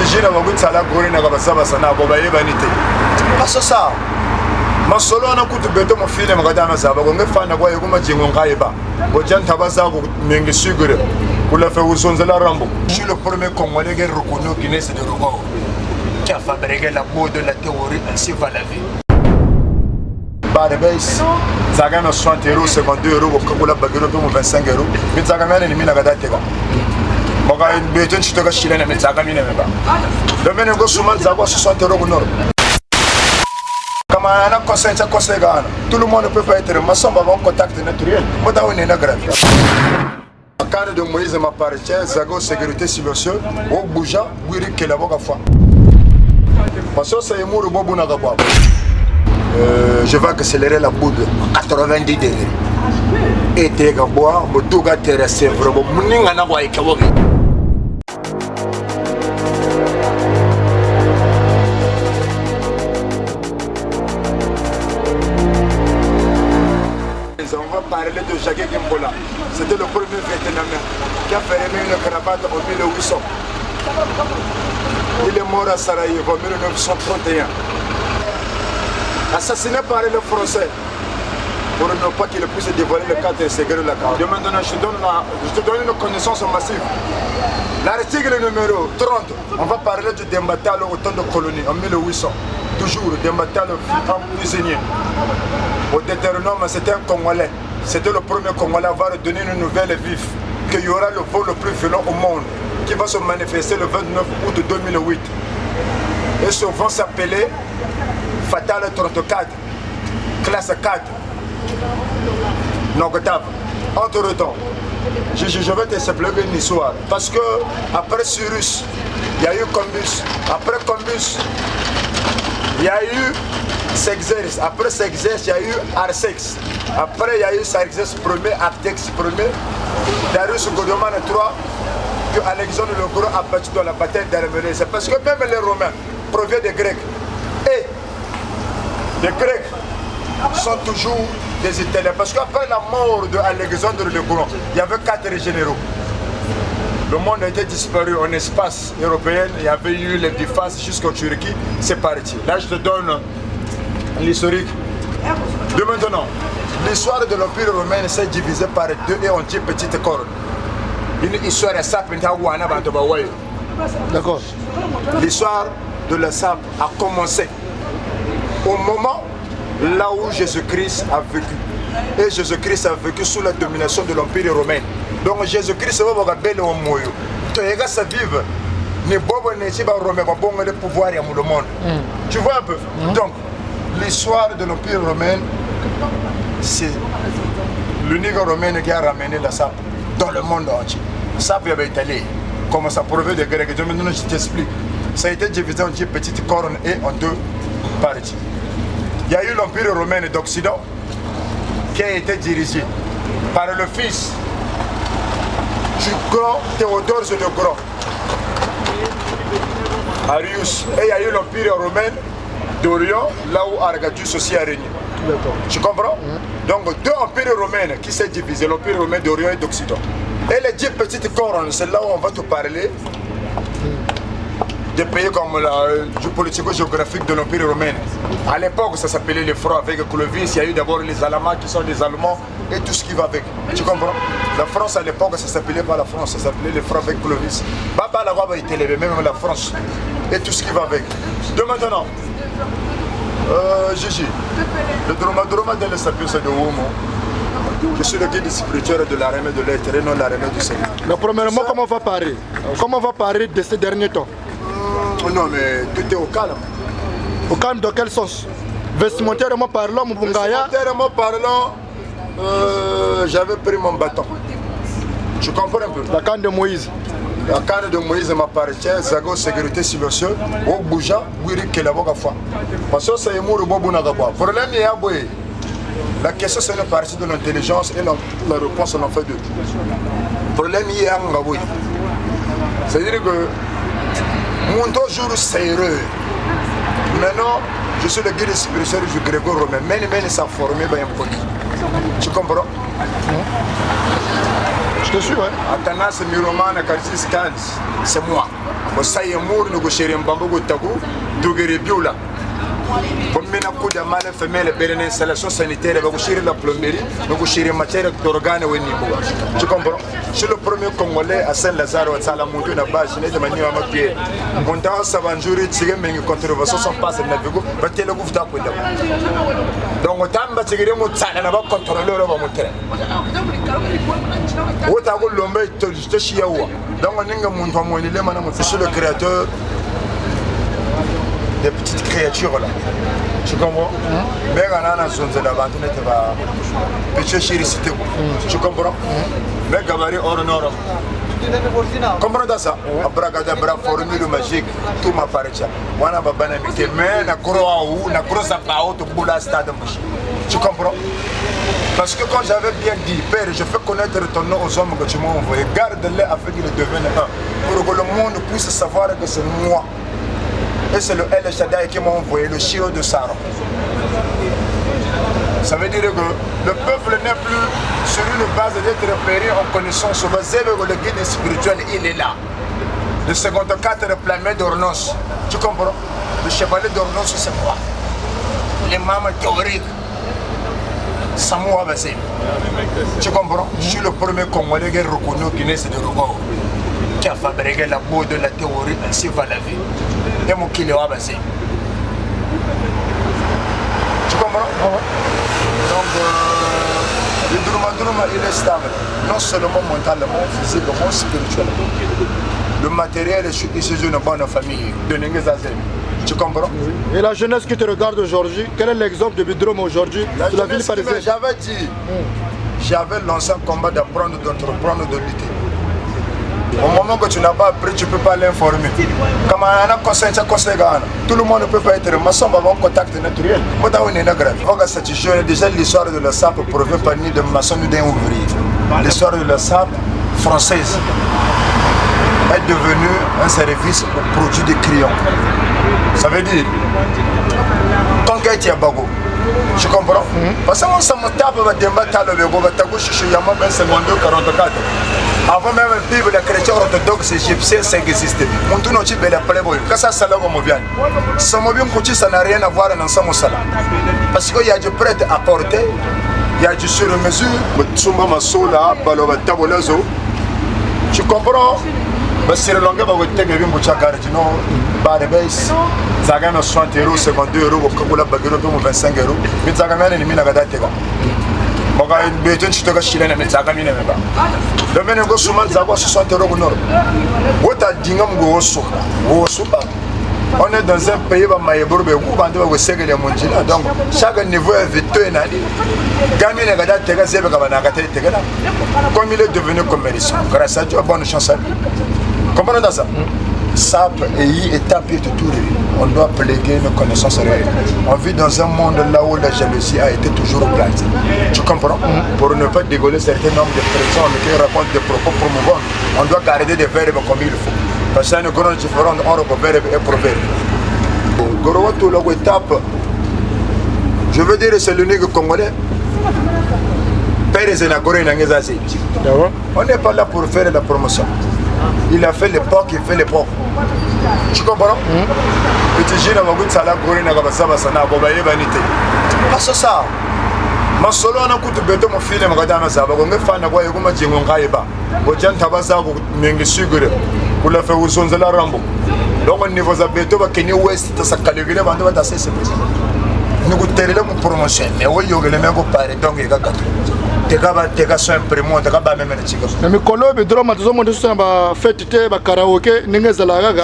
Gina Bagutala Gorina Gabasabasana, Bobaye Vanité. Pas ça. Ma solo na kutu beto mo film gadana zaba ko ngefana kwa yuma jingo ngaiba bojan tabaza ko mengi sugure pour la faire la Rambo. Je suis le premier Congolais qui est reconnu au Guinness de record qui a fabriqué la mode de la théorie ainsi va la vie. Barbès, Zagana 60 €, 52 €, Coca-Cola Bagero 25 €, mais Zagana est mis à Gadatega. Moga une béton tu te gâches chilena mais Zagana n'est pas. Le menego souvent Zagana 60 € nord. Tout le monde ne peut pas être maçon en contact naturel. Moi, on est grave. La canne de Moïse m'appartient, Zago sécurité silencieuse, au bougeant, oui, qui la voix fois. Parce que c'est un bobo n'a pas. Je vais accélérer la boule à 90 degrés. Et t'es à boire, mon tout gars terrestre, vraiment, mon n'en a pas été. On va parler de Jacques Kimbola. C'était le premier Vietnamien qui a fait une cravate en 1800. Il est mort à Sarajevo en 1931. Assassiné par les Français pour ne pas qu'il puisse dévoiler le cadre secret de la carte. Et maintenant, je te donne une connaissance massive. L'article numéro 30, on va parler du Dembatalo au temps de colonie en 1800. Toujours, Dembatalo fut un prisonnier. Au Deutéronome, c'était un Congolais. C'était le premier Congolais à avoir donné une nouvelle vive qu'il y aura le vol le plus violent au monde qui va se manifester le 29 août 2008. Et ce vent s'appelait Fatal 34, classe 4, Nogotave. Entre temps, je vais te s'appeler une histoire. Parce que après Cyrus, il y a eu Combus. Après Combus, il y a eu Sexerce. Après Sexerce, il y a eu Arsex. Après, il y a eu Sarxès Ier, Artex Ier, Darius Godoman III, que Alexandre le Gros a battu dans la bataille d'Arménie. C'est parce que même les Romains proviennent des Grecs. Et les Grecs sont toujours des Italiens. Parce qu'après la mort d'Alexandre le Gros, il y avait 4 généraux. Le monde a été disparu en espace européen. Il y avait eu les défenses jusqu'en Turquie. C'est parti. Là, je te donne l'historique de maintenant. L'histoire de l'Empire romain s'est divisée par 2 et on dit petite corne. Une histoire de Sap. D'accord. L'histoire de la Sap a commencé au moment là où Jésus-Christ a vécu. Et Jésus-Christ a vécu sous la domination de l'Empire romain. Donc Jésus-Christ va vous rappeler au moyo. Tu es ça vive. Ne bobo ne si ba romain ba bon le pouvoir et le monde. Tu vois un peu. Donc l'histoire de l'Empire romain, c'est l'unique romain qui a ramené la sape dans le monde entier. Sape avait été allé, comme ça provient des Grecs. Maintenant je t'explique. Ça a été divisé en 10 petites cornes et en 2 parties. Il y a eu l'Empire romain d'Occident qui a été dirigé par le fils du grand Théodore le Grand, Arius. Et il y a eu l'Empire romain d'Orient, là où Argadus aussi a régné. Tu comprends? Donc 2 empires romains qui s'est divisé, l'Empire romain d'Orient et d'Occident. Et les 10 petites cornes, c'est là où on va te parler des pays comme du politico-géographique de l'Empire romain. À l'époque, ça s'appelait les Francs avec Clovis. Il y a eu d'abord les Alamands qui sont des Allemands et tout ce qui va avec. Tu comprends? La France à l'époque, ça s'appelait pas la France, ça s'appelait les Francs avec Clovis. Baba la Roi a été élevé, même la France et tout ce qui va avec. De maintenant, Gigi, le droma de l'Estapios de Oumo. Je suis le guide spirituel de l'armée de l'être et non l'armée du Seigneur. Mais premièrement, comment on va parler? Comment on va parler de ces derniers temps? Non, mais tout est au calme. Au calme dans quel sens? Vestimentairement parlant, mon Bungaya? Vestimentairement parlant, j'avais pris mon bâton. Tu comprends un peu? La canne de Moïse. La canne de Moïse m'appartient, Zago sécurité silencieuse, au bougeant, oui, qui la voix fois. Parce que c'est un mot de Bobo Nagaba. Problème, il y a boué. La question, c'est une partie de l'intelligence et la réponse, on en fait 2. Problème, il y a un gaboui. C'est-à-dire que mon jour sérieux. Maintenant, je suis le guide spirituel du Grégo-Romain. Mais ça formé par un poli. Tu comprends? Je te suis, ouais. Athanas Miroman Akarsis Kans, c'est moi. o saye mur no go shirin bambo go tagu dogere biula comme mena coup de mal femelle belle installation sanitaire va go shirin la plomberie no go shirin matière d'organe weni buga tu comprends c'est le premier congolais à Saint-Lazare au Tsala Mundu na base ne de manière ma pied montant sabanjuri tige mengi controversion sont pas na bigo ba tele go futa ko donc tamba tige mo tsala na ba contrôler ba mo tere wota go lombe to shiyawa donc ninga muntu amoni le mana mo c'est le créateur des petites créatures là. Tu comprends? Mais quand on a zone de la bande, on était pas petit chéricité. Tu comprends? Mais gabarit hors nord. Comprends ça? Abracadabra formule magique, tout m'apparaît. On a pas banalité, mais na croix ou na croix à pas haute boula stade. Tu comprends? Parce que quand j'avais bien dit, Père, je fais connaître ton nom aux hommes que tu m'as envoyés. Garde-les afin qu'ils deviennent un. Pour que le monde puisse savoir que c'est moi. Et c'est le El Shaddai qui m'a envoyé le chiot de Saron. Ça veut dire que le peuple n'est plus sur une base d'être repéré en connaissance. Le guide spirituel, il est là. Le 54 planète d'Ornos. Tu comprends? Le chevalier d'Ornos, c'est quoi? Les mamans théoriques. Samoua Bassé. Tu comprends? Je suis le premier Congolais qui est reconnu au Guinée, c'est de Roubaix. Qui a fabriqué la peau de la théorie, ainsi va la vie. Et mon kilo a basé. Tu comprends? Donc, le Drouma, il est stable. Non seulement mentalement, physiquement, spirituellement. Le matériel est issu d'une bonne famille, de Nengezazen. Tu comprends? Et la jeunesse qui te regarde aujourd'hui, quel est l'exemple de Bidrome aujourd'hui de la ville parisienne? J'avais dit, j'avais lancé un combat d'apprendre, d'entreprendre, de lutter. Au moment que tu n'as pas appris, tu ne peux pas l'informer. Comme on a conseil, tout le monde ne peut pas être maçon, mais un contact naturel. Déjà l'histoire de la SAP provient par ni de maçon ni d'un ouvrier. L'histoire de la SAP française est devenue un service au produit des clients. Ça veut dire, conquête Yabago. Tu comprends? Parce que ça me tape, avant même la Bible, la chrétien orthodoxe égyptien, ça existait. Mon tour n'a pas la pléboy. Quand ça, ça l'a comme bien. Ça m'a bien coûté, ça n'a rien à voir dans son salaire. Parce qu'il y a du prêt à porter, il y a du sur mesure. Tu comprends? Si le langage va être bien, vous avez dit non, bah les baisses, ça gagne 60 €, 52 €, vous avez bagage pour 25 €, mais ça gagne les mille à gâter. Bon, quand il y a tu te gâches les mille, ça gagne les mêmes. Le même go souvent ça va 60 € au nord. Vous avez dit non, vous on est dans un pays où vous avez donc chaque niveau est vite comme il est devenu commerçant, grâce à Dieu, bonne chance à lui. Comprenez ça? SAP et étape et tout. On doit pléguer nos connaissances réelles. On vit dans un monde là où la jalousie a été toujours plantée. Tu comprends? Pour ne pas dégoler certains nombres de personnes qui racontent des propos promouvants, on doit garder des verbes comme il faut. Parce qu'il y a une grande différence entre verbe et proverbe. Gorowato la étape, je veux dire c'est l'unique Congolais. Pérez et Nagoré Nangezazi. On n'est pas là pour faire la promotion. Il a fait l'époque, il fait l'époque. Tu comprends? Petit jeune, on va goûter ça là, Goré Nagabasaba, ça n'a pas baillé vanité. Parce que ça, ma solo on a coupé béton mon film, on regarde ça, on va faire un voyage comme un djingon kaïba. Au Djan Tabaza, on a un sucre pour la faire aux zones de la Rambo. Donc au niveau de béton, on va Kenya West, ça calcule, on va tasser ce président. Nous goûtons les promotions, mais oui, il y a les mêmes pareils, donc il y a gâteau. Mais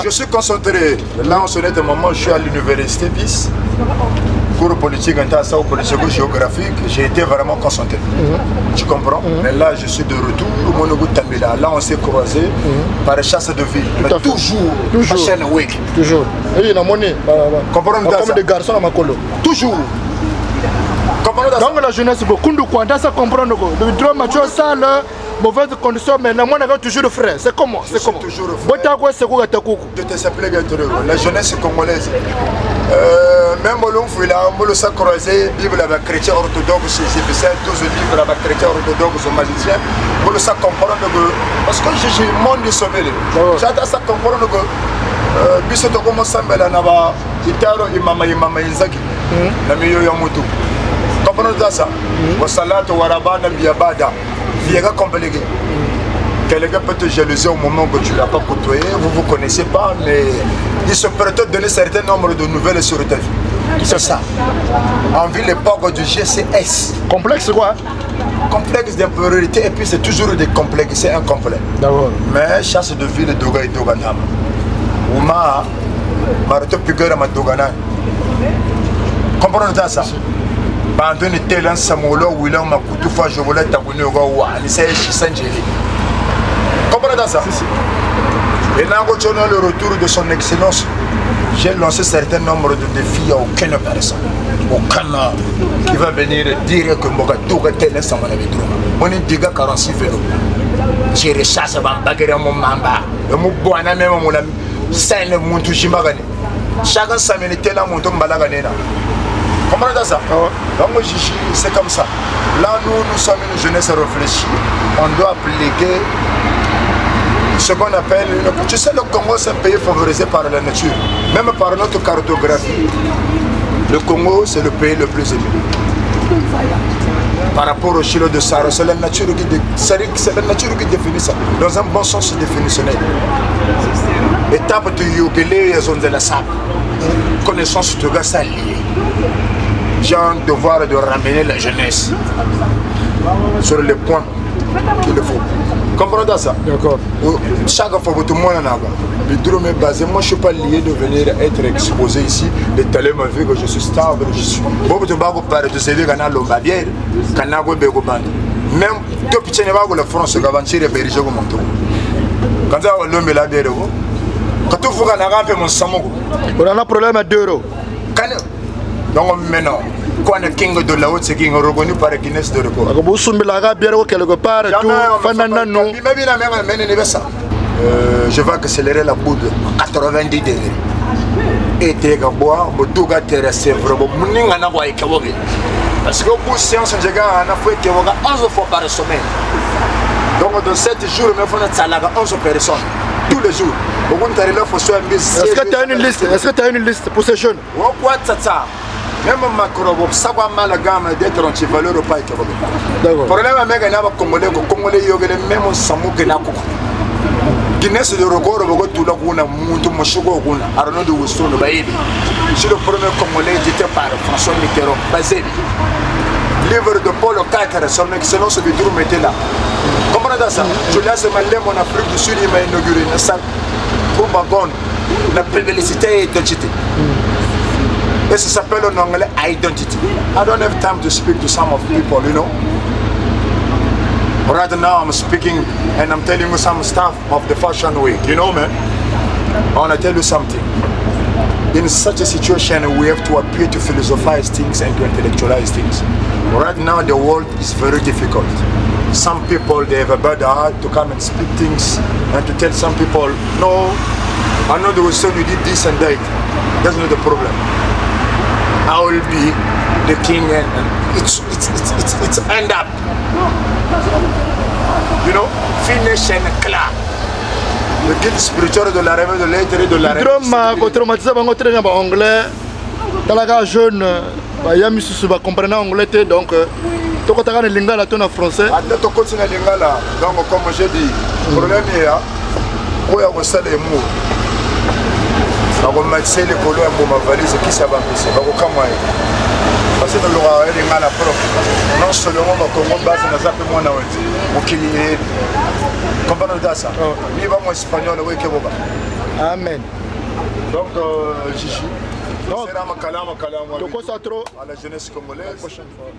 je suis concentré. Là en ce moment, je suis à l'université BIS. Cours politique, politique géographique. J'ai été vraiment concentré. Tu comprends? Mais là, je suis de retour. Là, on s'est croisé par chasse de ville. Mais toujours. Chaîne week. Toujours. Et il y a monnaie. Comme des garçons à Makolo. Toujours. Donc la jeunesse, beaucoup de quoi, ça comprendre que le drame mature ça, mauvaise condition, mais la moindre toujours le frère. C'est comment? C'est comment? Toujours le frère. Je te s'appelle la jeunesse congolaise. Même si on a croisé, Bible avec chrétien orthodoxe, c'est 12 livres avec chrétien orthodoxe, magicien. On ça comprendre que. Parce que j'ai le monde sauvé. J'attends ça comprendre que. biso commence à sambela na ba itaro imama inzaki na miyo ya mutu comprenez ça wa salatu wa rabana biyabada viega compliqué. Quelqu'un peut te jalouser au moment que tu ne l'as pas côtoyé, vous ne vous connaissez pas, mais il se peut te donner un certain nombre de nouvelles sur ta vie. C'est ça. En ville, l'époque du GCS. Complexe quoi? Complexe d'infériorité, et puis c'est toujours des complexes, c'est un complexe. D'accord. Mais chasse de ville, Doga et Doganam. Ouma, Marato Pugera Madogana. Comprenez ça? Pendant une telle Samolo, William Makoutufa, je voulais t'abonner au Gawa, c'est Sanjeli. Comprenez ça? Et dans le retour de son excellence, j'ai lancé un certain nombre de défis à aucune personne. Aucun qui va venir dire que Mogatou est tel instant. On est déjà 46 vélos. J'ai rechassé mon baguette à mon mamba. Et mon boana même mon ami. C'est le monde tout chimagane. Chacun sa minute là, mon tombe balagane. Comprenez ça? Donc c'est comme ça. Là, nous sommes une jeunesse réfléchie. On doit appliquer ce qu'on appelle, tu sais, le Congo c'est un pays favorisé par la nature, même par notre cartographie. Le Congo c'est le pays le plus aimé. Par rapport au Chilo de Sahara, c'est la nature qui définit ça, dans un bon sens définitionnel. Étape de Yogele et zone de la sable. Connaissance de gars lié. J'ai un devoir de ramener la jeunesse sur les points qu'il faut. Comprenez ça? D'accord. Chaque fois que tout le monde en a, moi je ne suis pas lié de venir être exposé ici. Les talents m'ont vu que je suis stable. Je suis. Bon, tu vas parler de ces gars-là, l'Ombabière, Kanago Begoband. Même que tu n'es pas la France, que tu es berger comme mon tour. Quand tu as l'homme là derrière vous, quand tu fous un arabe, mon samogo. On a un problème à 2 euros. Donc maintenant. Quand le king de la haute, c'est king reconnu par Guinness de record. Je vais accélérer la boule à 90 degrés. Et tu vas boire, tu vas te rester vraiment. Parce que pour séance, je gagne 11 fois par semaine. Donc dans 7 jours, il faut 11 personnes. Tous les jours. Est-ce que tu as une liste? Est-ce que tu as une liste pour ces jeunes? Même Macron, ça va mal à gamme d'être anti-valeur au pays. Le problème avec les Congolais, même au Samou Genako. Guinness de record, tout le monde a monté mon choco, Arnaud de Wousson, le Baïbi. C'est le premier Congolais édité par François Mitterrand, Bazébi. Livre de Paul IV, son excellence du Tour était là. Comprenez ça? Je laisse ma lème en Afrique du Sud, il m'a inauguré une salle pour ma bonne, la publicité et l'identité. Et ça s'appelle en anglais identity. I don't have time to speak to some of people, you know. Right now I'm speaking and I'm telling you some stuff of the fashion week, you know, man. I want to tell you something. In such a situation, we have to appear to philosophize things and to intellectualize things. Right now, the world is very difficult. Some people, they have a bad heart to come and speak things and to tell some people, no, I know the Western you did this and that. That's not the problem. I will be the king and it's end up. You know, finish and clap. Le guide spirituel de la rêve de l'être et de la rêve. Drôme, traumatisé, on traîne en anglais. Dans la jeune, il y a mis sur comprendre anglais, donc tu as un lingala, tu as français. Tu continues à lingala, donc comme j'ai dit, le problème est là, où il y a les mots. Je vais mettre les couleurs pour ma valise qui ça va passer. Parce que le roi est mal à propre. Non seulement comme on base dans la moins au Kili. Comprenez ça? Il va mon espagnol, oui, que vous. Amen. Donc, Gigi. Donc, c'est à la jeunesse congolaise. La prochaine fois.